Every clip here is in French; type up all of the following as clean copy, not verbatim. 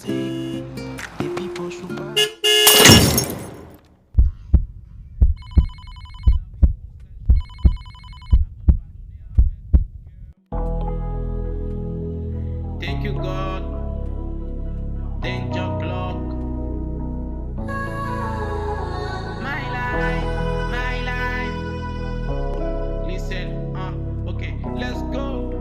romantique. Et puis pour choupa. Thank you, God. Thank Jhoncroc. My life. Listen, okay, let's go.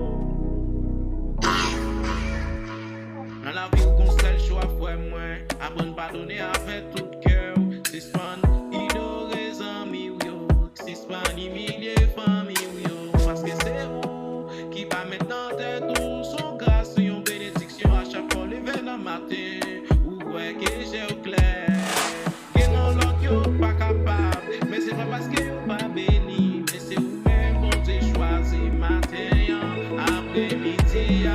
Dans la vie, qu'on seul choix, frère, moi. Apprendre pardonner avec tout cœur. C'est span, ignorer les amis, yo. C'est span, humilier famille, yo. Parce que c'est vous qui va maintenant tête tout son grâce. Une bénédiction à chaque fois, lever dans matin. Ou ouais, que j'ai au clair. Que non, l'autre, yo, pas capable. Mais c'est pas parce que yo pas béni. Mais c'est vous-même, bon, j'ai choisi matin, après-midi,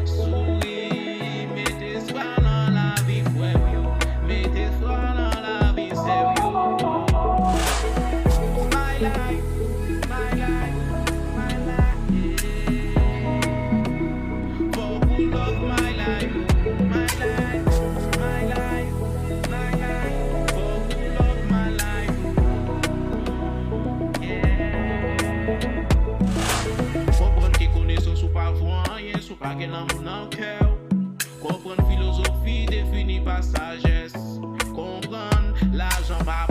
souri, mettez foi dans la vie, frère, yo. Mettez foi dans la vie, sérieux. My life, yeah. For who love my life, for who love my life, yeah. Comprendre qui connaissance ou pas rien, sous pas quel amour dans le cœur. Comprendre philosophie définie par sagesse. Comprendre l'argent pas